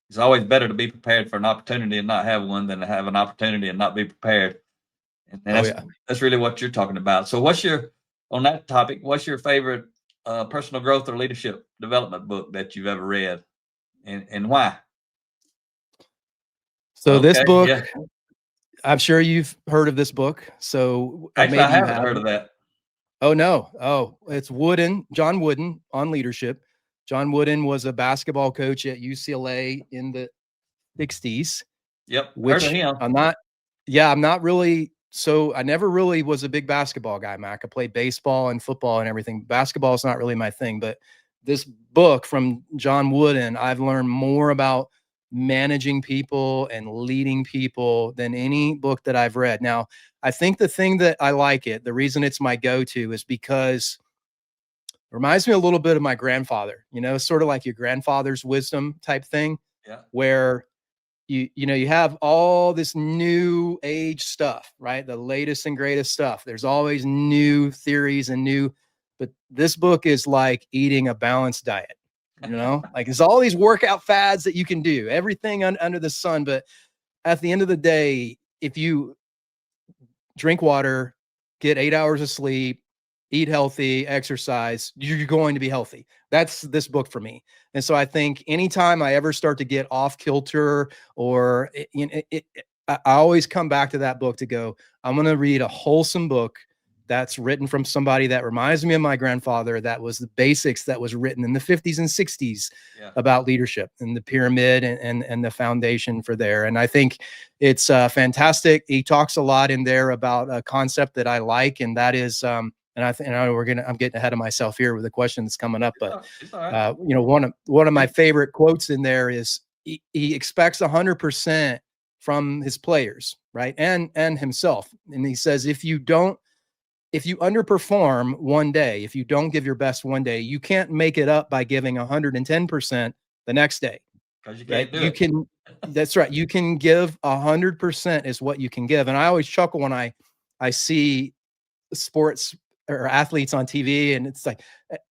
to be prepared for an opportunity and not have one than to have an opportunity and not be prepared. And that's really what you're talking about. So on that topic, what's your favorite personal growth or leadership development book that you've ever read, and why? So this book, yeah. I'm sure you've heard of this book. So actually, I haven't heard of that. Oh, no. Oh, it's John Wooden on leadership. John Wooden was a basketball coach at UCLA in the 60s. Yep. Which heard of him. I'm not really. So I never really was a big basketball guy, Mac. I played baseball and football and everything. Basketball is not really my thing, but this book from John Wooden, I've learned more about managing people and leading people than any book that I've read. Now, I think the thing that I like it, the reason it's my go-to is because it reminds me a little bit of my grandfather, sort of like your grandfather's wisdom type thing, where you have all this new age stuff, right? The latest and greatest stuff. There's always new theories but this book is like eating a balanced diet. Like there's all these workout fads that you can do, everything under the sun. But at the end of the day, if you drink water, get 8 hours of sleep, eat healthy, exercise, you're going to be healthy. That's this book for me. And so I think anytime I ever start to get off kilter or I always come back to that book to go, I'm going to read a wholesome book that's written from somebody that reminds me of my grandfather. That was the basics that was written in the 50s and 60s about leadership and the pyramid and the foundation for there. And I think it's fantastic. He talks a lot in there about a concept that I like, and that is, and I'm getting ahead of myself here with the question that's coming up, but one of my favorite quotes in there is he expects 100% from his players, right? And himself. And he says, if you underperform one day, if you don't give your best one day, you can't make it up by giving 110% the next day. That's right. You can give 100% is what you can give. And I always chuckle when I see sports or athletes on TV, and it's like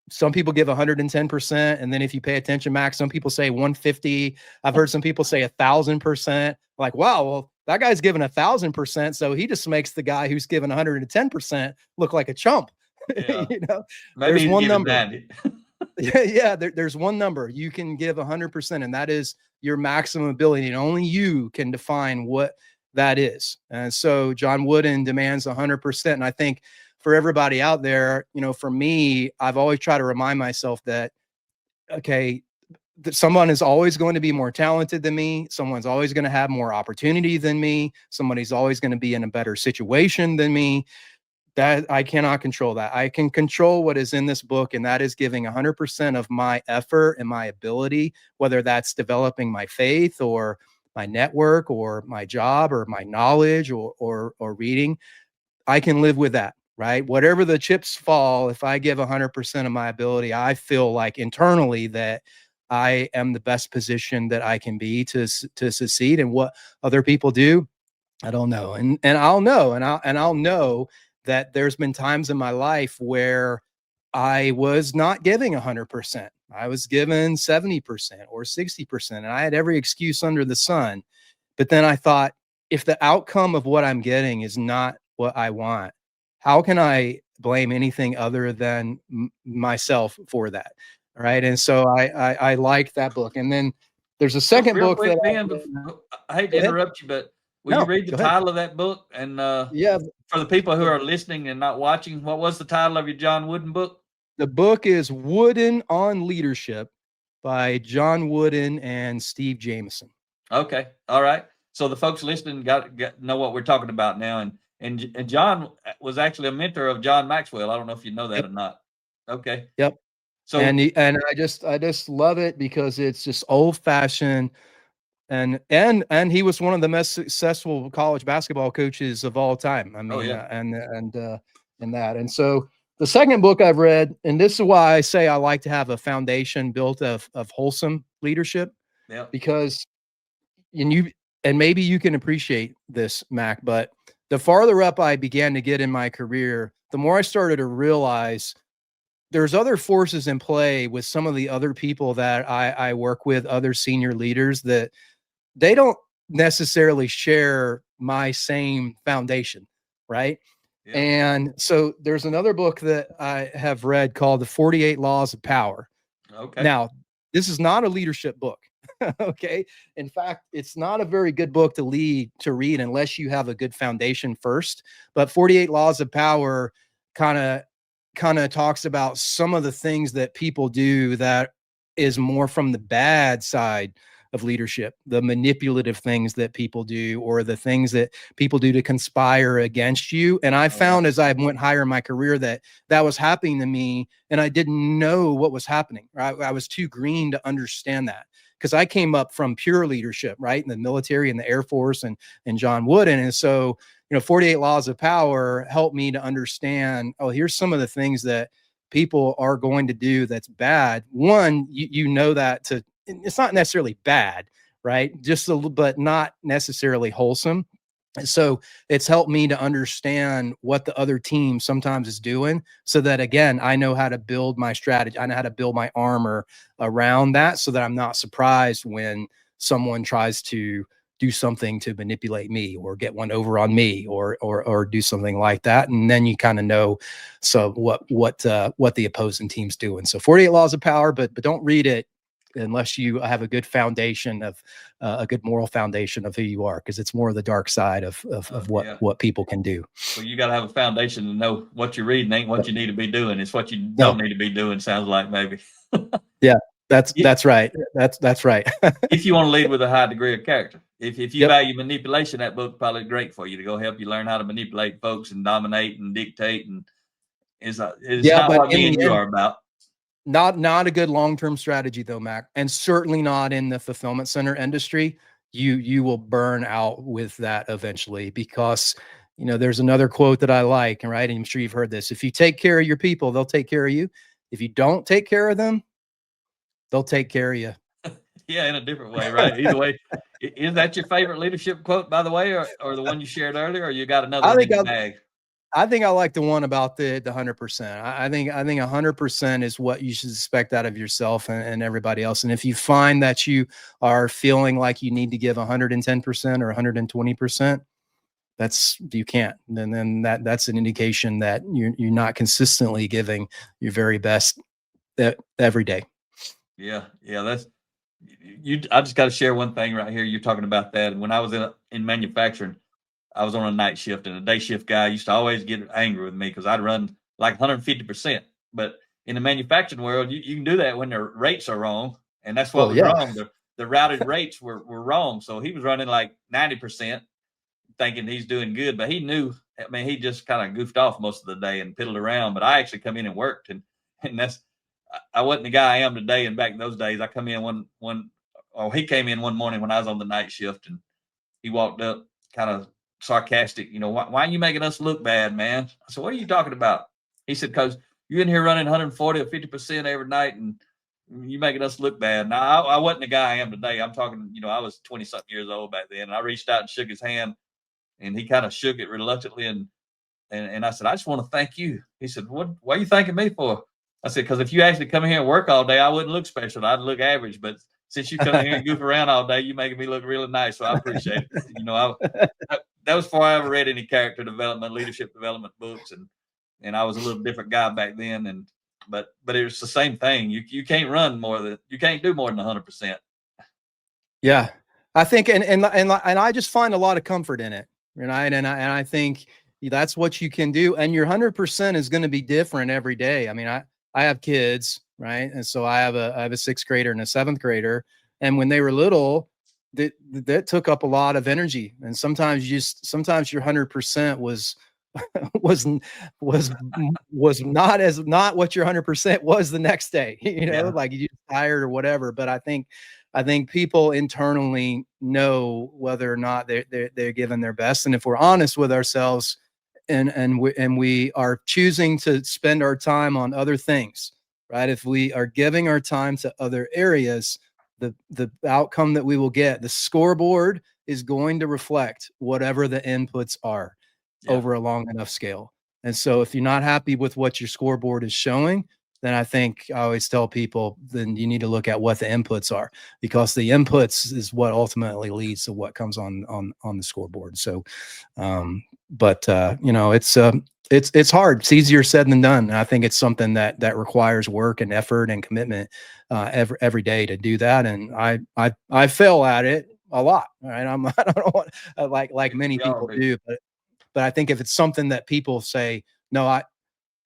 some people give 110%, and then if you pay attention, Max, some people say 150. I've heard some people say 1,000%. Like, wow, well, that guy's giving 1,000%, so he just makes the guy who's given 110% look like a chump. Yeah. There's one number. There's one number you can give 100%, and that is your maximum ability, and only you can define what that is. And so John Wooden demands 100%, and I think for everybody out there, for me, I've always tried to remind myself that, okay, someone is always going to be more talented than me. Someone's always going to have more opportunity than me. Somebody's always going to be in a better situation than me. That I cannot control that. I can control what is in this book, and that is giving 100% of my effort and my ability, whether that's developing my faith or my network or my job or my knowledge or reading. I can live with that. Right? Whatever the chips fall, if I give 100% of my ability, I feel like internally that I am the best position that I can be to succeed. And what other people do, I don't know. And I'll know, and I'll know that there's been times in my life where I was not giving 100%. I was given 70% or 60%, and I had every excuse under the sun. But then I thought, if the outcome of what I'm getting is not what I want, how can I blame anything other than myself for that? Right. And so I like that book. And then there's a second book quick, I hate to interrupt you, but will you read the title of that book? And for the people who are listening and not watching, what was the title of your John Wooden book? The book is Wooden on Leadership by John Wooden and Steve Jameson. Okay. All right. So the folks listening got know what we're talking about now. And John was actually a mentor of John Maxwell. I don't know if you know that or not. Okay. Yep. So and I just love it because it's just old fashioned, and he was one of the most successful college basketball coaches of all time. I mean, and so The second book I've read, and this is why I say I like to have a foundation built of wholesome leadership, because and maybe you can appreciate this, Mac, but the farther up I began to get in my career, the more I started to realize there's other forces in play with some of the other people that I work with, other senior leaders, that they don't necessarily share my same foundation, right? Yeah. And so there's another book that I have read called The 48 Laws of Power. Okay. Now, this is not a leadership book. Okay. In fact, it's not a very good book to read unless you have a good foundation first. But 48 Laws of Power kind of talks about some of the things that people do that is more from the bad side of leadership, the manipulative things that people do, or the things that people do to conspire against you. And I found as I went higher in my career that was happening to me, and I didn't know what was happening. I was too green to understand that, because I came up from pure leadership, right, in the military and the Air Force and John Wooden. And so, 48 Laws of Power helped me to understand, here's some of the things that people are going to do that's bad. One, you know that it's not necessarily bad, right? Just a little, but not necessarily wholesome. And so it's helped me to understand what the other team sometimes is doing, so that, again, I know how to build my strategy. I know how to build my armor around that, so that I'm not surprised when someone tries to do something to manipulate me or get one over on me or do something like that. And then you kind of know, so what the opposing team's doing. So 48 Laws of Power, but don't read it unless you have a good foundation of a good moral foundation of who you are, because it's more of the dark side of what people can do. Well, you got to have a foundation to know what you're reading ain't what you need to be doing. It's what you don't need to be doing. Sounds like, maybe. Yeah, that's right. That's right. If you want to lead with a high degree of character, if you value manipulation, that book probably great for you to go help you learn how to manipulate folks and dominate and dictate. And it's not what me and you are about. Not a good long-term strategy though, Mac, and certainly not in the fulfillment center industry. You will burn out with that eventually, because there's another quote that I like, right? And I'm sure you've heard this: if you take care of your people, they'll take care of you. If you don't take care of them, they'll take care of you. Yeah, in a different way, right? Either way. Is that your favorite leadership quote, by the way, or the one you shared earlier, or you got another one in the bag? I think I like the one about the 100%. I think 100% is what you should expect out of yourself and everybody else. And if you find that you are feeling like you need to give 110% or 120%, you can't. And then that's an indication that you're not consistently giving your very best every day. Yeah. That's you. I just got to share one thing right here. You're talking about that. When I was in manufacturing, I was on a night shift, and a day shift guy used to always get angry with me because I'd run like 150%. But in the manufacturing world, you can do that when the rates are wrong, and that's what was wrong. The routed rates were wrong. So he was running like 90%, thinking he's doing good, but he knew. I mean, he just kind of goofed off most of the day and piddled around. But I actually come in and worked, and I wasn't the guy I am today. And back in those days, I come in he came in one morning when I was on the night shift, and he walked up kind of sarcastic, why are you making us look bad, man? I said, what are you talking about? He said, because you're in here running 140 or 50% every night, and you making us look bad. Now, I wasn't the guy I am today. I'm talking, I was 20 something years old back then, and I reached out and shook his hand, and he kind of shook it reluctantly. And I said, I just want to thank you. He said, what are you thanking me for? I said, because if you actually come here and work all day, I wouldn't look special. I'd look average. But since you come here and goof around all day, you're making me look really nice. So I appreciate it. That was before I ever read any character development, leadership development books. And I was a little different guy back then. But it was the same thing. You can't you can't do more than 100%. Yeah. I think, and I just find a lot of comfort in it. Right. And I think that's what you can do. And your 100% is going to be different every day. I mean, I have kids, right? And so I have a 6th grader and a 7th grader. And when they were little, that took up a lot of energy. And sometimes your 100% was not what your 100% was the next day, like you tired or whatever. But I think people internally know whether or not they're giving their best. And if we're honest with ourselves and we are choosing to spend our time on other things, right? If we are giving our time to other areas, the outcome that we will get, the scoreboard is going to reflect whatever the inputs are over a long enough scale. And so if you're not happy with what your scoreboard is showing, then I think I always tell people, then you need to look at what the inputs are, because the inputs is what ultimately leads to what comes on the scoreboard. So, you know, it's hard. It's easier said than done. And I think it's something that requires work and effort and commitment every day to do that. And I fail at it a lot. Right. I don't know what, like many people do, but I think if it's something that people say, no,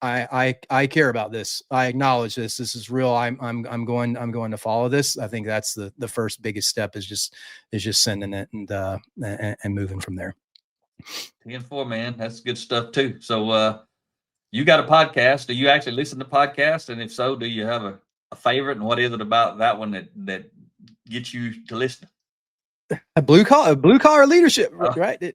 I care about this. I acknowledge this. This is real. I'm going to follow this. I think that's the first biggest step is just sending it and moving from there. 10-4, man. That's good stuff too. So, you got a podcast. Do you actually listen to podcasts? And if so, do you have a favorite? And what is it about that one that gets you to listen? A blue collar leadership, right?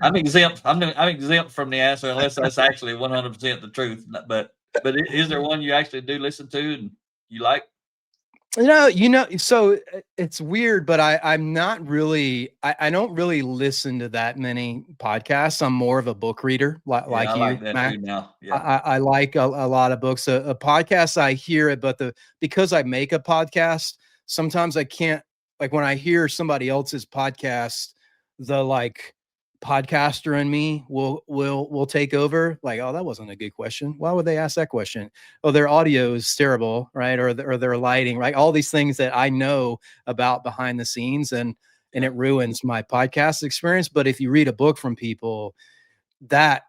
I'm exempt. I'm exempt from the answer unless that's actually 100% the truth. But is there one you actually do listen to and you like? So it's weird, but I'm not really, I don't really listen to that many podcasts. I'm more of a book reader, like I you, like that Mac. too now. Yeah. I like a lot of books. A podcast, I hear it, but because I make a podcast, sometimes I can't, like when I hear somebody else's podcast, the podcaster in me will take over. Like, oh, that wasn't a good question. Why would they ask that question? Oh, their audio is terrible, right? Or their lighting, right? All these things that I know about behind the scenes, and it ruins my podcast experience. But if you read a book from people, that,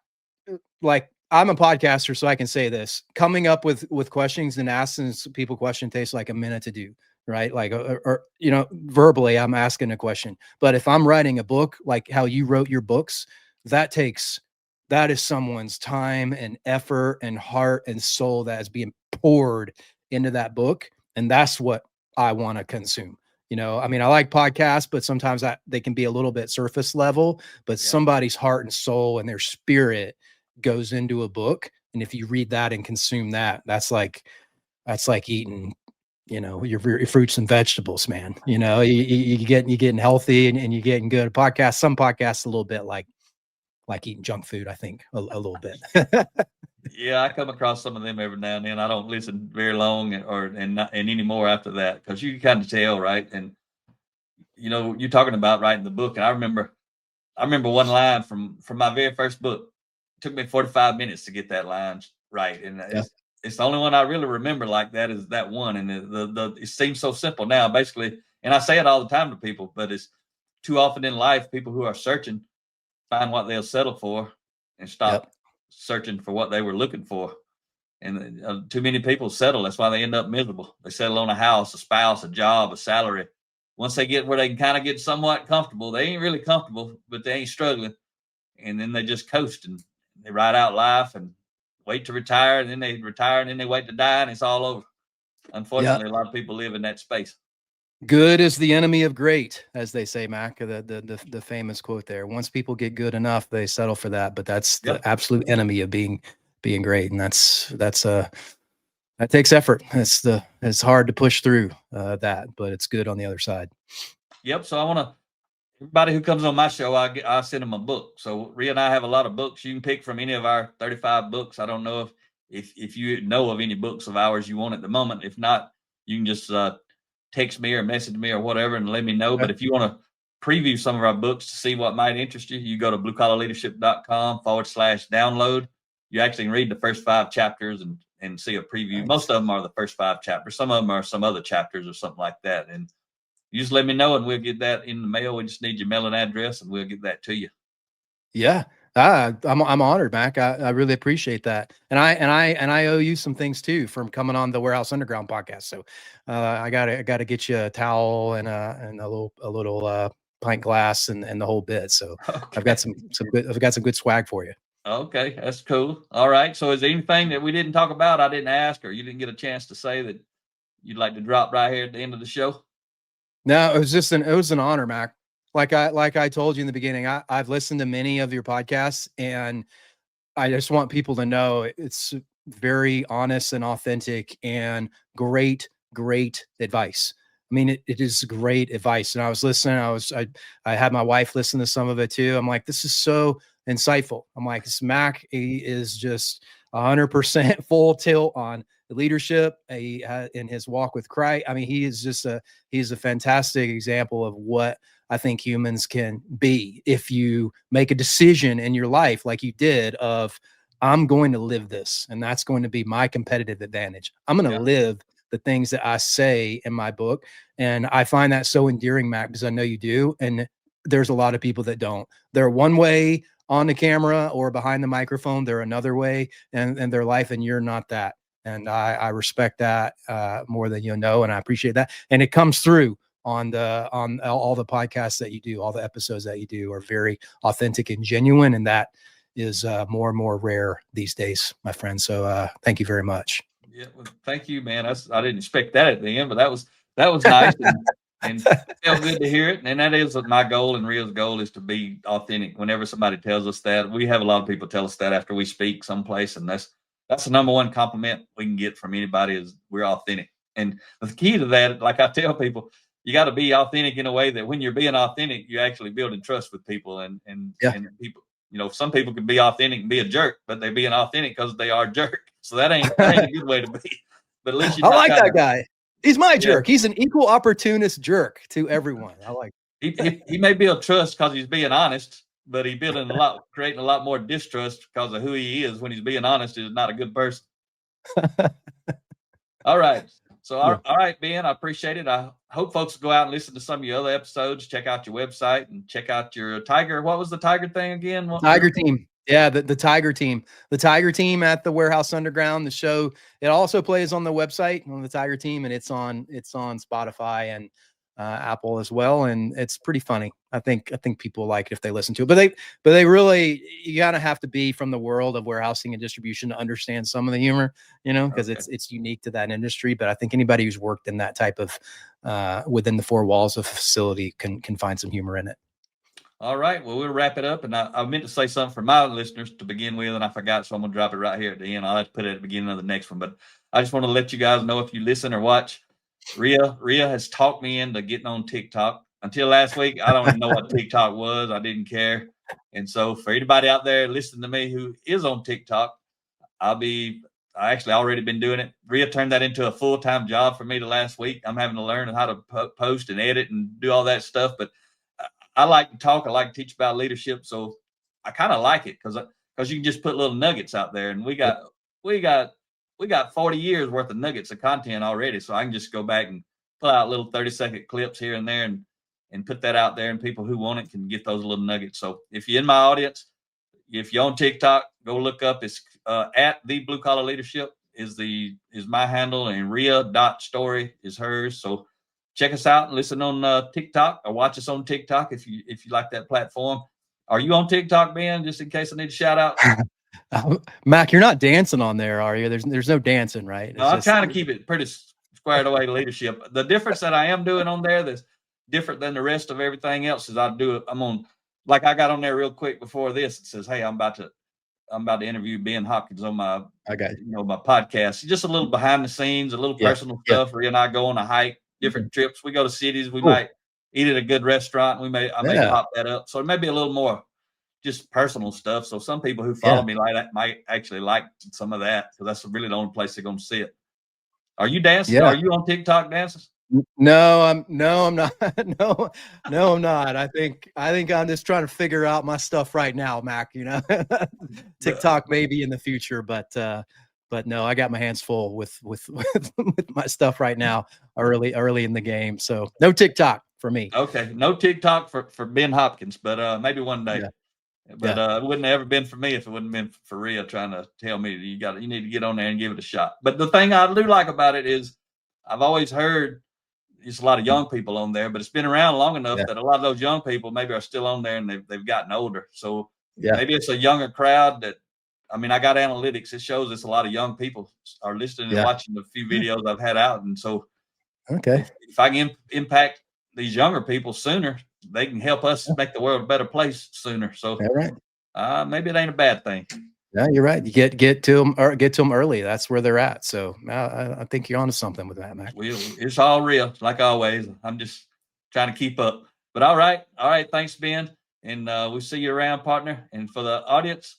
like, I'm a podcaster, so I can say this: coming up with questions and asking people question takes like a minute to do. Right. Like, or, verbally, I'm asking a question, but if I'm writing a book, like how you wrote your books, that is someone's time and effort and heart and soul that is being poured into that book. And that's what I want to consume. I mean, I like podcasts, but sometimes they can be a little bit surface level, but somebody's heart and soul and their spirit goes into a book. And if you read that and consume that, that's like eating, your fruits and vegetables, man. You getting healthy and you're getting good. Some podcasts a little bit like eating junk food, I think, a little bit. Yeah, I come across some of them every now and then. I don't listen very long and anymore after that, because you kind of tell, right? And you're talking about writing the book, and I remember one line from my very first book. It took me 45 minutes to get that line right, and it's the only one I really remember like that is that one. And it seems so simple now, basically. And I say it all the time to people, but it's too often in life, people who are searching find what they'll settle for and stop searching for what they were looking for. And too many people settle. That's why they end up miserable. They settle on a house, a spouse, a job, a salary. Once they get where they can kind of get somewhat comfortable, they ain't really comfortable, but they ain't struggling. And then they just coast and they ride out life and wait to retire, and then they retire, and then they wait to die, and it's all over. Unfortunately, a lot of people live in that space. Good is the enemy of great, as they say, Mac. The famous quote there. Once people get good enough, they settle for that, but that's the absolute enemy of being great, and that takes effort. It's hard to push through that, but it's good on the other side. Yep. So everybody who comes on my show, I send them a book. So Rhea and I have a lot of books. You can pick from any of our 35 books. I don't know if you know of any books of ours you want at the moment. If not, you can just text me or message me or whatever and let me know. But if you want to preview some of our books to see what might interest you, you go to bluecollarleadership.com/download. You actually can read the first 5 chapters and see a preview. Nice. Most of them are the first 5 chapters. Some of them are some other chapters or something like that. And you just let me know and we'll get that in the mail. We just need your mailing address and we'll get that to you. Yeah. I'm honored, Mac. I really appreciate that. And I owe you some things too from coming on the Warehouse Underground podcast. So I gotta get you a towel and a little pint glass and the whole bit. So I've got some good swag for you. Okay, that's cool. All right. So is there anything that we didn't talk about, I didn't ask, or you didn't get a chance to say that you'd like to drop right here at the end of the show? No, it was an honor, Mac. like I told you in the beginning, I've listened to many of your podcasts, and I just want people to know it's very honest and authentic and great advice. I mean, it is great advice. And I was listening, I had my wife listen to some of it too. I'm like, this is so insightful. I'm like, this Mac, he is just 100% full tilt on leadership in his walk with Christ. I mean, he's a fantastic example of what I think humans can be if you make a decision in your life like you did of, I'm going to live this, and that's going to be my competitive advantage. I'm going to live the things that I say in my book. And I find that so endearing, Mac, because I know you do. And there's a lot of people that don't. They're one way on the camera or behind the microphone. They're another way in their life, and you're not that. And I respect that more than you know, and I appreciate that. And it comes through on all the podcasts that you do. All the episodes that you do are very authentic and genuine, and that is more and more rare these days, my friend. So thank you very much. Yeah, well, thank you, man. I didn't expect that at the end, but that was nice, and felt good to hear it. And that is my goal, and Rhea's goal is to be authentic. Whenever somebody tells us that, we have a lot of people tell us that after we speak someplace, and that's the number one compliment we can get from anybody is we're authentic. And the key to that, like I tell people, you got to be authentic in a way that when you're being authentic, you're actually building trust with people, and people. You know, some people can be authentic and be a jerk, but they're being authentic because they are a jerk. So that ain't a good way to be. But at least I like that guy. He's my jerk. He's an equal opportunist jerk to everyone. I like. He may build trust because he's being honest, but he's creating a lot more distrust because of who he is when he's being honest. He's not a good person. All right. So, all right, Ben, I appreciate it. I hope folks go out and listen to some of your other episodes. Check out your website and check out your Tiger. What was the Tiger thing again? Tiger Team. Yeah, the Tiger Team. The Tiger Team at the Warehouse Underground. The show, it also plays on the website on the Tiger Team, and it's on Spotify and Apple as well. And it's pretty funny. I think people like it if they listen to it. But they really, you gotta have to be from the world of warehousing and distribution to understand some of the humor, you know, because it's unique to that industry. But I think anybody who's worked in that type of within the four walls of a facility can find some humor in it. All right. Well, we'll wrap it up. And I meant to say something for my listeners to begin with, and I forgot, so I'm going to drop it right here at the end. I'll have to put it at the beginning of the next one. But I just want to let you guys know, if you listen or watch, Rhea has talked me into getting on TikTok. Until last week, I don't even know what TikTok was. I didn't care. And so for anybody out there listening to me who is on TikTok, I actually already been doing it. Rhea turned that into a full-time job for me the last week. I'm having to learn how to post and edit and do all that stuff. But I like to talk. I like to teach about leadership. So I kind of like it because you can just put little nuggets out there, and we got 40 years worth of nuggets of content already. So I can just go back and pull out little 30-second clips here and there and put that out there, and people who want it can get those little nuggets. So if you're in my audience, if you're on TikTok, go look up. It's at the Blue Collar Leadership is my handle, and Rhea.story is hers. So check us out and listen on TikTok, or watch us on TikTok if you like that platform. Are you on TikTok, Ben? Just in case I need a shout out. Mac, you're not dancing on there, are you? There's no dancing, right? No, I'm trying to keep it pretty squared away to leadership. The difference that I am doing on there that's different than the rest of everything else is I'm on, like I got on there real quick before this. It says, hey, I'm about to interview Ben Hopkins on my my podcast. Just a little behind the scenes, a little personal stuff. Rhea and I go on a hike. Different trips. We go to cities. We might eat at a good restaurant. I may pop that up. So it may be a little more just personal stuff. So some people who follow me like that might actually like some of that, because that's really the only place they're going to see it. Are you dancing? Are you on TikTok dancing? No, I'm not. No, I'm not. I think I'm just trying to figure out my stuff right now, Mac, you know. TikTok maybe in the future, but no, I got my hands full with my stuff right now, early in the game. So no TikTok for me. Okay. No TikTok for Ben Hopkins, but maybe one day. Yeah. But it wouldn't have ever been for me if it wouldn't have been for Rhea trying to tell me you need to get on there and give it a shot. But the thing I do like about it is I've always heard there's a lot of young people on there, but it's been around long enough that a lot of those young people maybe are still on there, and they've gotten older. So maybe it's a younger crowd that, I mean, I got analytics. It shows us a lot of young people are listening and watching the few videos I've had out. And so if I can impact these younger people sooner, they can help us make the world a better place sooner. So All right. maybe it ain't a bad thing. Yeah, you're right. You get to them or get to them early. That's where they're at. So I think you're onto something with that, Mac. It's all real, like always. I'm just trying to keep up. But all right. Thanks, Ben. And we'll see you around, partner. And for the audience,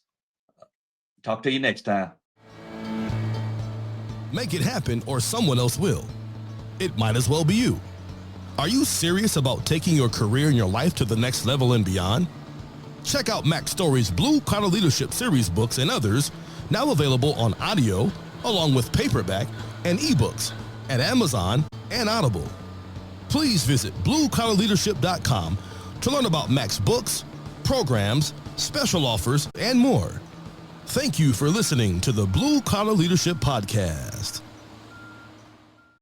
talk to you next time. Make it happen or someone else will. It might as well be you. Are you serious about taking your career and your life to the next level and beyond? Check out Mac Story's Blue Collar Leadership series books and others, now available on audio, along with paperback and ebooks at Amazon and Audible. Please visit bluecollarleadership.com to learn about Mac's books, programs, special offers, and more. Thank you for listening to the Blue Collar Leadership Podcast.